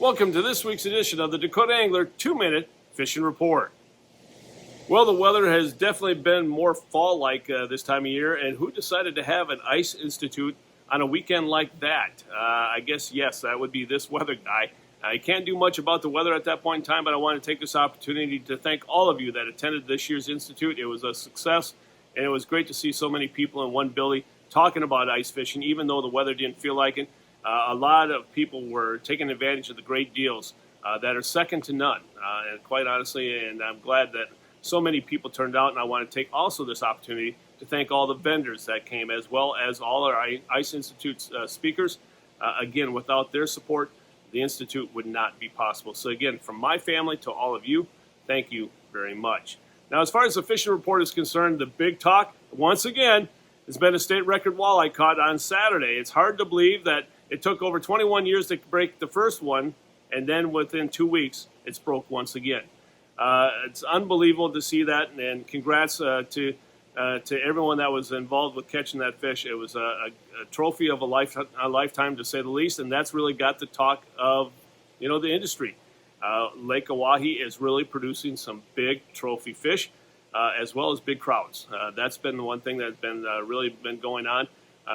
Welcome to this week's edition of the Dakota Angler 2-Minute Fishing Report. Well, the weather has definitely been more fall-like this time of year, and who decided to have an ice institute on a weekend like that? I guess, yes, that would be this weather guy. I can't do much about the weather at that point in time, but I want to take this opportunity to thank all of you that attended this year's institute. It was a success, and it was great to see so many people in one building talking about ice fishing, even though the weather didn't feel like it. A lot of people were taking advantage of the great deals that are second to none, and quite honestly, and I'm glad that so many people turned out, and I want to take also this opportunity to thank all the vendors that came, as well as all our Ice Institute's speakers. Again, without their support, the Institute would not be possible. So again, from my family to all of you, thank you very much. Now, as far as the fishing report is concerned, the big talk, once again, has been a state record walleye caught on Saturday. It's hard to believe that it took over 21 years to break the first one, and then within 2 weeks, it's broke once again. It's unbelievable to see that, and congrats to everyone that was involved with catching that fish. It was a trophy of a lifetime, to say the least, and that's really got the talk of, the industry. Lake Oahe is really producing some big trophy fish, as well as big crowds. That's been the one thing that's been really been going on.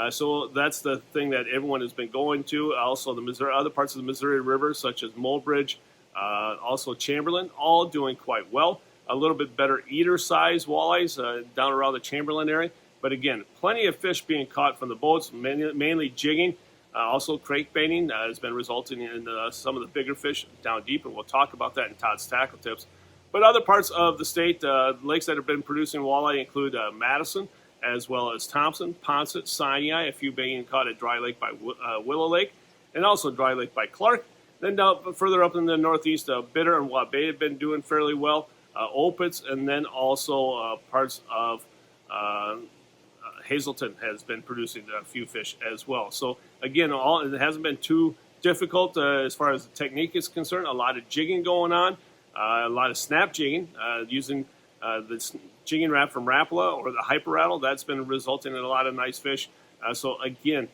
So that's the thing that everyone has been going to. Also, other parts of the Missouri River, such as Mulbridge, also Chamberlain, all doing quite well. A little bit better eater size walleyes down around the Chamberlain area. But again, plenty of fish being caught from the boats, mainly jigging. Also crankbaiting has been resulting in some of the bigger fish down deep, and we'll talk about that in Todd's Tackle Tips. But other parts of the state, lakes that have been producing walleye include Madison, as well as Thompson, Poncet, Sinai, a few being caught at Dry Lake by Willow Lake, and also Dry Lake by Clark. Then down further up in the northeast, Bitter and Waubay have been doing fairly well. Opitz, and then also parts of Hazelton has been producing a few fish as well. So again, it hasn't been too difficult as far as the technique is concerned. A lot of jigging going on, a lot of snap jigging using the jigging wrap from Rapala or the Hyper Rattle. That's been resulting in a lot of nice fish. So again,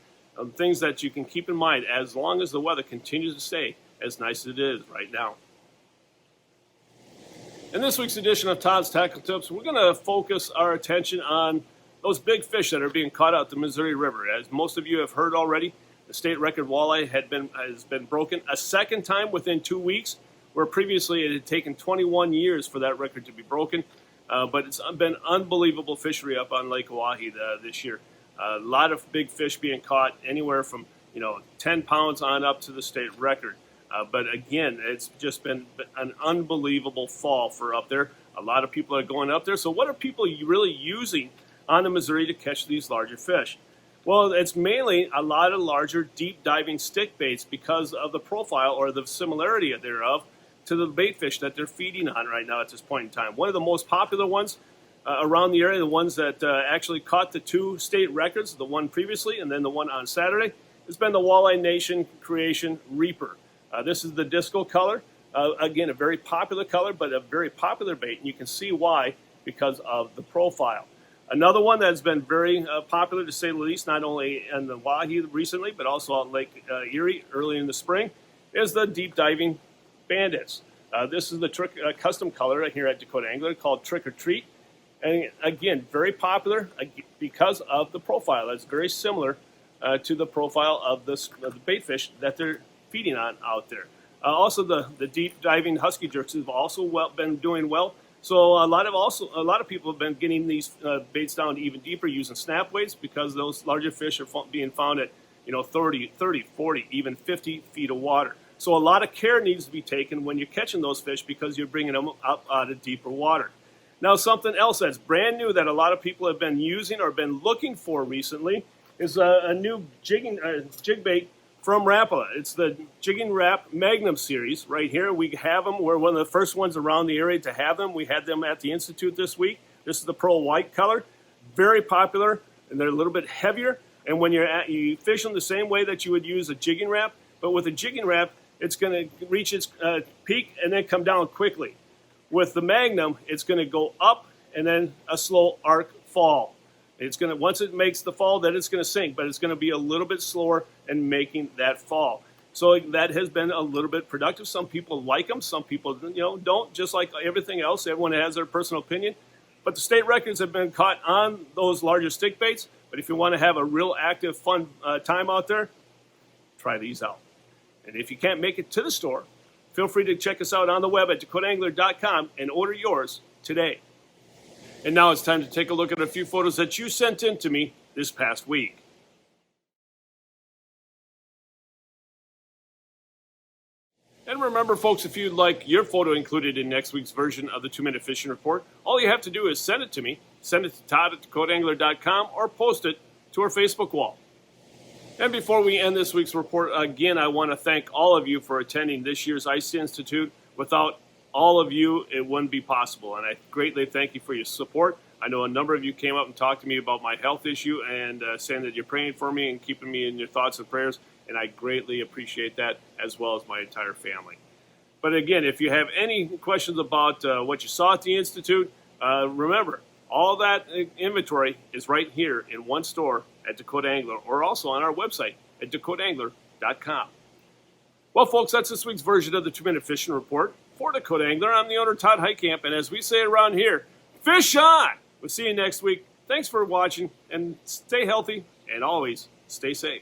things that you can keep in mind as long as the weather continues to stay as nice as it is right now. In this week's edition of Todd's Tackle Tips, we're going to focus our attention on those big fish that are being caught out the Missouri River. As most of you have heard already, the state record walleye has been broken a second time within 2 weeks, where previously it had taken 21 years for that record to be broken. But it's been unbelievable fishery up on Lake Oahe this year. A lot of big fish being caught, anywhere from 10 pounds on up to the state record. But again, it's just been an unbelievable fall for up there. A lot of people are going up there. So what are people really using on the Missouri to catch these larger fish? Well, it's mainly a lot of larger deep diving stick baits because of the profile or the similarity thereof to the bait fish that they're feeding on right now at this point in time. One of the most popular ones around the area, the ones that actually caught the 2 state records, the one previously and then the one on Saturday, has been the Walleye Nation Creation Reaper. This is the disco color. Again, a very popular color, but a very popular bait, and you can see why, because of the profile. Another one that's been very popular, to say the least, not only in the Oahe recently, but also on Lake Erie early in the spring, is the deep diving bandits. This is the custom color here at Dakota Angler called Trick or Treat. And again, very popular because of the profile. It's very similar to the profile of the bait fish that they're feeding on out there. Also, the deep diving husky jerks have also been doing well. So a lot of people have been getting these baits down even deeper using snap weights, because those larger fish are being found at 30, 40, even 50 feet of water. So a lot of care needs to be taken when you're catching those fish, because you're bringing them up out of deeper water. Now, something else that's brand new that a lot of people have been using or been looking for recently is a new jig bait from Rapala. It's the Jigging Rap Magnum series right here. We have them. We're one of the first ones around the area to have them. We had them at the Institute this week. This is the pearl white color. Very popular, and they're a little bit heavier. And when you fish them the same way that you would use a jigging rap, but with a jigging rap, it's going to reach its peak and then come down quickly. With the Magnum, it's going to go up and then a slow arc fall. It's going to, once it makes the fall, then it's going to sink, but it's going to be a little bit slower in making that fall. So that has been a little bit productive. Some people like them. Some people, don't. Just like everything else, everyone has their personal opinion. But the state records have been caught on those larger stick baits. But if you want to have a real active, fun time out there, try these out. And if you can't make it to the store, feel free to check us out on the web at dakotaangler.com and order yours today. And now it's time to take a look at a few photos that you sent in to me this past week. And remember, folks, if you'd like your photo included in next week's version of the 2-Minute Fishing Report, all you have to do is send it to me. Send it to Todd at dakotaangler.com or post it to our Facebook wall. And before we end this week's report, again, I want to thank all of you for attending this year's Ice Institute. Without all of you, it wouldn't be possible. And I greatly thank you for your support. I know a number of you came up and talked to me about my health issue and saying that you're praying for me and keeping me in your thoughts and prayers. And I greatly appreciate that, as well as my entire family. But again, if you have any questions about what you saw at the Institute, remember, all that inventory is right here in one store at Dakota Angler, or also on our website at dakotaangler.com. Well, folks, that's this week's version of the 2-Minute Fishing Report. For Dakota Angler, I'm the owner, Todd Heitkamp, and as we say around here, fish on! We'll see you next week. Thanks for watching, and stay healthy, and always stay safe.